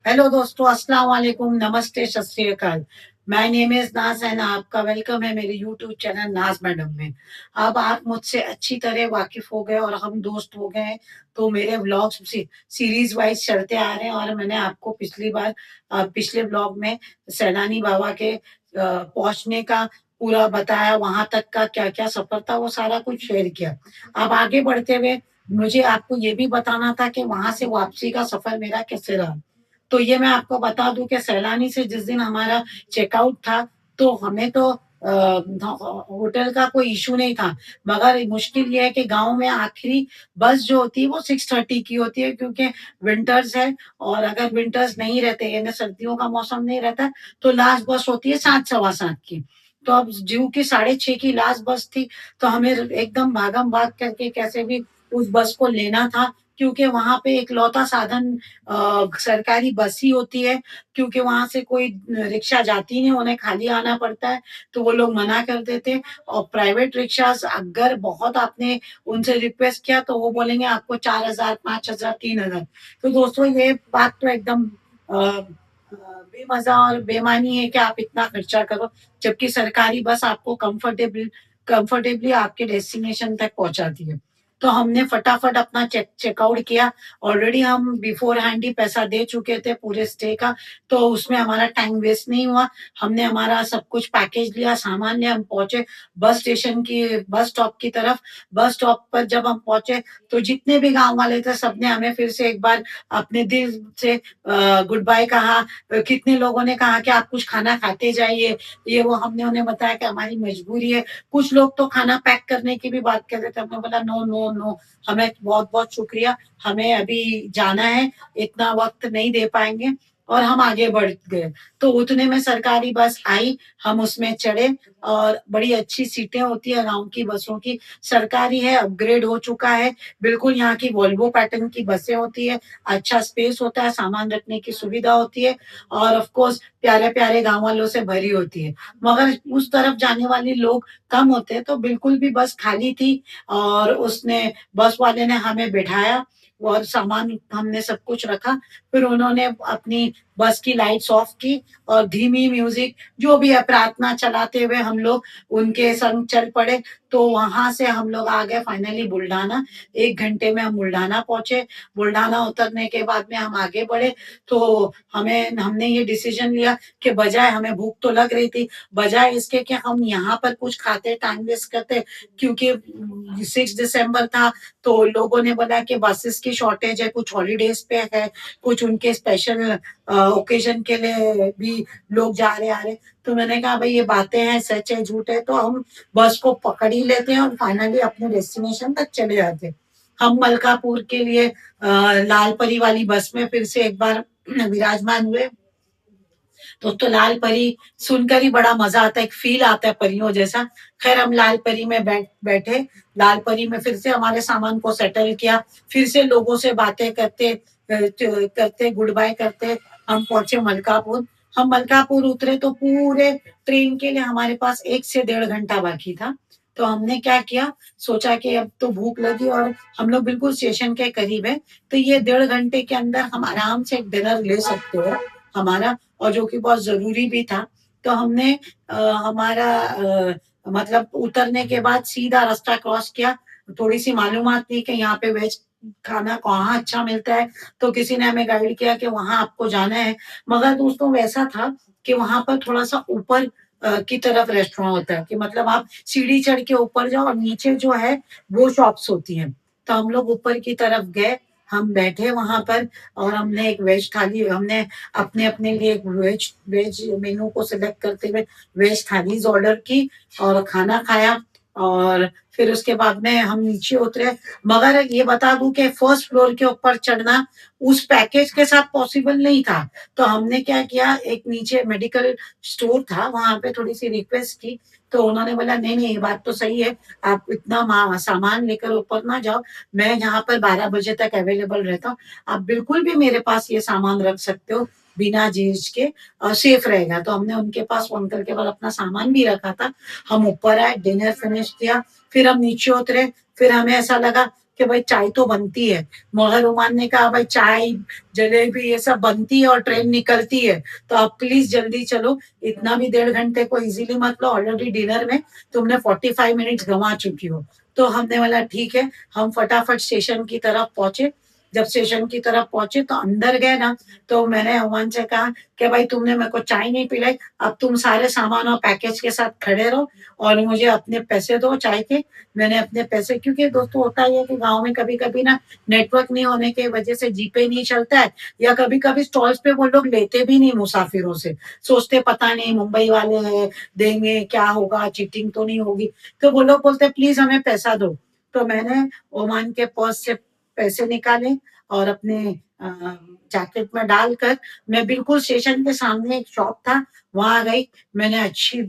Hello दोस्तों, अस्सलाम वालेकुम, नमस्ते, सत श्री अकाल। My name is Naaz and आपका वेलकम है मेरे यूट्यूब चैनल नाज़ मैडम में। अब आप मुझसे अच्छी तरह वाकिफ़ हो गए और हम दोस्त हो गए हैं, तो मेरे व्लॉग्स सीरीज़ वाइज़ चलते आ रहे हैं और मैंने आपको पिछले व्लॉग में सैलानी बाबा के पहुँचने का पूरा बताया, वहाँ तक का क्या-क्या सफ़र था, वो सारा कुछ शेयर किया। अब आगे बढ़ते हुए मुझे आपको ये भी बताना था कि वहाँ से वापसी का सफ़र मेरा कैसे रहा। तो ये मैं आपको बता दूँ कि सैलानी से जिस दिन हमारा चेकआउट था, तो हमें तो होटल का कोई इश्यू नहीं था, मगर मुश्किल ये है कि गाँव में आखिरी बस जो होती है वो 6:30 की होती है क्योंकि विंटर्स है और अगर विंटर्स नहीं रहते यानी सर्दियों का मौसम नहीं रहता, तो लास्ट बस होती है 7 सवा 7 की। तो अब ज्यों की 6:30 की लास्ट बस थी, तो हमें एकदम भागम-भाग करके कैसे भी उस बस को लेना था क्योंकि वहाँ पे इकलौता साधन सरकारी बस ही होती है क्योंकि वहाँ से कोई रिक्शा जाती नहीं, उन्हें खाली आना पड़ता है, तो वो लोग मना कर देते हैं और प्राइवेट रिक्शाज़ अगर बहुत आपने उनसे रिक्वेस्ट किया तो वो बोलेंगे आपको 4,000, 5,000, 3,000। तो दोस्तों ये बात तो एकदम बेमज़ा और बेईमानी है कि आप इतना खर्चा करो, जबकि सरकारी बस आपको कंफर्टेबली आपके डेस्टिनेशन तक पहुँचाती है। तो हमने फटाफट अपना चेकआउट किया। ऑलरेडी हम बिफ़ोरहैंड ही पैसा दे चुके थे पूरे स्टे का, तो उसमें हमारा टाइम वेस्ट नहीं हुआ। हमने हमारा सब कुछ पैकेज लिया, सामान लिया, हम पहुँचे बस स्टॉप की तरफ। बस स्टॉप पर जब हम पहुँचे, तो जितने भी गाँव वाले थे, सबने हमें फिर से एक बार अपने दिल से गुड बाय कहा। कितने लोगों ने कहा कि आप कुछ खाना खाते जाइए, ये वो हमने उन्हें बताया कि हमारी मजबूरी है। कुछ लोग तो खाना पैक करने की भी बात कर रहे थे, हमने बोला नो, नो, नो, हमें बहुत-बहुत शुक्रिया, हमें अभी जाना है, इतना वक़्त नहीं दे पाएँगे और हम आगे बढ़ गए। तो उतने में सरकारी बस आई, हम उसमें चढ़े और बड़ी अच्छी सीटें होती है गाँव की बसों की, सरकारी है, अपग्रेड हो चुका है, बिल्कुल यहाँ की वोल्वो पैटर्न की बसें होती है, अच्छा स्पेस होता है, सामान रखने की सुविधा होती है और ऑफ कोर्स प्यारे-प्यारे गाँव वालों से भरी होती है। मगर उस तरफ जाने वाले लोग कम होते हैं, तो बिल्कुल भी बस खाली थी और बस वाले ने हमें बिठाया और सामान हमने सब कुछ रखा। फिर उन्होंने अपनी बस की लाइट्स ऑफ की और धीमी म्यूज़िक जो भी है प्रार्थना चलाते हुए हम लोग उनके संग चल पड़े। तो वहाँ से हम लोग आ गए फाइनली बुल्डाना। 1 घंटे में हम बुल्डाना पहुँचे। बुल्डाना उतरने के बाद में हम आगे बढ़े, तो हमने ये डिसीज़न लिया कि बजाए हमें भूख तो लग रही थी, बजाए इसके कि हम यहाँ पर कुछ खाते, टाइम वेस्ट करते क्योंकि 6 दिसंबर था, तो लोगों ने बोला कि बसेस की शॉर्टेज है, कुछ हॉलिडेज़ पे है, कुछ उनके स्पेशल ओकेज़न के लिए भी लोग जा रहे आ रहे। तो मैंने कहा भई ये बातें हैं, सच है, झूठ है, तो हम बस को पकड़ ही लेते हैं और फाइनली अपने डेस्टिनेशन तक चले जाते हैं। हम मलकापुर के लिए लाल परी वाली बस में फिर से एक बार विराजमान हुए। तो लाल परी सुनकर ही बड़ा मज़ा आता है, एक फ़ील आता है परियों जैसा। ख़ैर हम लाल परी में बैठे, लाल परी में फिर से हमारे सामान को सेटल किया, फिर से लोगों से बातें गुड बाय करते हम पहुँचे मलकापुर। हम मलकापुर उतरे तो पूरे ट्रेन के लिए हमारे पास 1 से डेढ़ घंटा बाकी था। तो हमने क्या किया, सोचा कि अब तो भूख लगी और हम लोग बिल्कुल स्टेशन के करीब हैं, तो ये डेढ़ घंटे के अंदर हम आराम से एक डिनर ले सकते हो हमारा और जो कि बहुत ज़रूरी भी था। तो हमने हमारा मतलब उतरने के बाद सीधा रास्ता क्रॉस किया। थोड़ी-सी मालूमात थी कि यहाँ पे वेज खाना कहाँ अच्छा मिलता है, तो किसी ने हमें गाइड किया कि वहाँ आपको जाना है। मगर दोस्तों वैसा था कि वहाँ पर थोड़ा-सा ऊपर की तरफ रेस्टोरेंट होता है कि मतलब आप सीढ़ी चढ़ के ऊपर जाओ और नीचे जो है वो शॉप्स होती हैं। तो हम लोग ऊपर की तरफ गए, हम बैठे वहाँ पर और हमने अपने-अपने लिए एक वेज वेज मेनू को सिलेक्ट करते हुए वेज थालीज़ ऑर्डर की और खाना खाया और फिर उसके बाद में हम नीचे उतरे। मगर ये बता दूँ कि फर्स्ट फ्लोर के ऊपर चढ़ना उस पैकेज के साथ पॉसिबल नहीं था। तो हमने क्या किया, एक नीचे मेडिकल स्टोर था, वहाँ पे थोड़ी-सी रिक्वेस्ट की, तो उन्होंने बोला, "नहीं-नहीं, ये बात तो सही है, आप इतना सामान लेकर ऊपर ना जाओ, मैं यहाँ पर 12 बजे तक अवेलेबल रहता हूँ। आप बिल्कुल भी मेरे पास ये सामान रख सकते हो बिना झिझक के सेफ रहेगा।" तो हमने उनके पास फ़ोन करके और अपना सामान भी रखा था। हम ऊपर आए, डिनर फिनिश किया, फिर हम नीचे उतरे, फिर हमें ऐसा लगा कि भाई चाय तो बनती है, मगर ओमान ने कहा भाई चाय जलेबी ये सब बनती है और ट्रेन निकलती है, तो आप प्लीज जल्दी चलो, इतना भी 1.5 घंटे को इजीली मत लो, ऑलरेडी डिनर में तुमने 45 मिनट्स गंवा चुकी हो। तो हमने बोला ठीक है, हम फटाफट स्टेशन की तरफ पहुंचे। जब स्टेशन की तरफ पहुंचे तो अंदर गए ना, तो मैंने अमान से कहा कि भाई तुमने मेरे को चाय नहीं पिलाई, अब तुम सारे सामान और पैकेज के साथ खड़े रहो और मुझे अपने पैसे दो चाय के। मैंने अपने पैसे, क्योंकि दोस्तों होता ही है कि गांव में कभी कभी ना नेटवर्क नहीं होने की वजह से जीपे नहीं चलता है, या कभी कभी स्टॉल्स पे वो लोग लेते भी नहीं मुसाफिरों से, सोचते पता नहीं मुंबई वाले हैं, देंगे क्या होगा, चीटिंग तो नहीं होगी, तो वो लोग बोलते प्लीज हमें पैसा दो। तो मैंने ओमान के पर्स से पैसे निकाले और अपने जैकेट में डालकर मैं बिल्कुल स्टेशन के सामने एक शॉप था, वहां गई, मैंने अच्छी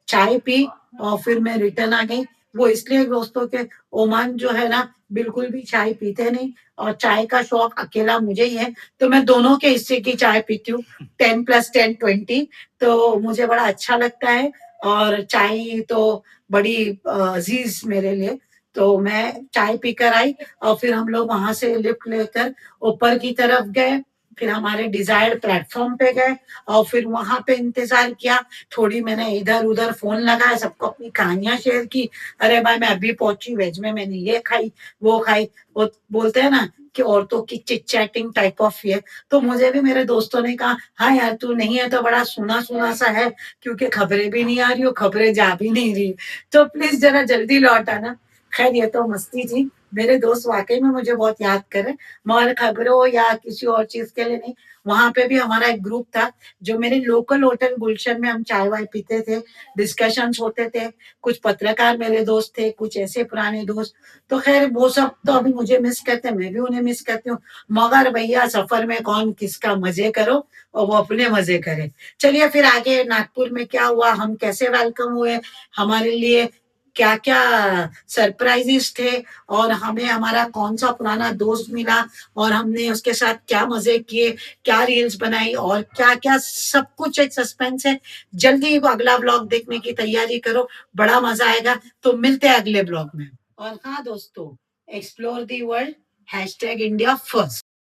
चाय पी और फिर मैं रिटर्न आ गई। वो इसलिए दोस्तों के ओमान जो है ना बिल्कुल भी चाय पीते नहीं, और चाय का शौक अकेला मुझे ही है, तो मैं दोनों के हिस्से की चाय पीती हूँ, 10 + 10 20। तो मुझे बड़ा अच्छा लगता है, और चाय तो बड़ी अजीज मेरे लिए। तो मैं चाय पीकर आई और फिर हम लोग वहां से लिफ्ट लेकर ऊपर की तरफ गए, फिर हमारे डिजायर्ड प्लेटफॉर्म पे गए और फिर वहां पे इंतजार किया। थोड़ी मैंने इधर उधर फोन लगाया, सबको अपनी कहानियां शेयर की, अरे भाई मैं अभी पहुंची, वेज में मैंने ये खाई वो खाई। वो बोलते हैं ना कि औरतों की चिट चैटिंग टाइप ऑफ ये, तो मुझे भी मेरे दोस्तों ने कहा हाँ यार तू नहीं है तो बड़ा सुना सुना सा है, क्योंकि खबरें भी नहीं आ रही हो, खबरें जा भी नहीं रही, तो प्लीज जरा जल्दी लौट आना। खैर ये तो मस्ती थी, मेरे दोस्त वाकई में मुझे बहुत याद करे, मगर खबरों या किसी और चीज के लिए नहीं। वहां पे भी हमारा एक ग्रुप था, जो मेरे लोकल होटल गुलशन में हम चाय वाय पीते थे, डिस्कशंस होते थे, कुछ पत्रकार मेरे दोस्त थे, कुछ ऐसे पुराने दोस्त। तो खैर वो सब तो अभी मुझे मिस करते हैं, मैं भी उन्हें मिस करती हूँ, मगर भैया सफर में कौन किसका मजे करो और वो अपने मजे करे। चलिए फिर आगे नागपुर में क्या हुआ, हम कैसे वेलकम हुए, हमारे लिए क्या क्या सरप्राइजेस थे, और हमें हमारा कौन सा पुराना दोस्त मिला और हमने उसके साथ क्या मजे किए, क्या रील्स बनाई और क्या क्या, सब कुछ एक सस्पेंस है। जल्दी वो अगला ब्लॉग देखने की तैयारी करो, बड़ा मजा आएगा। तो मिलते हैं अगले ब्लॉग में। और हाँ दोस्तों, explore the world, #India first.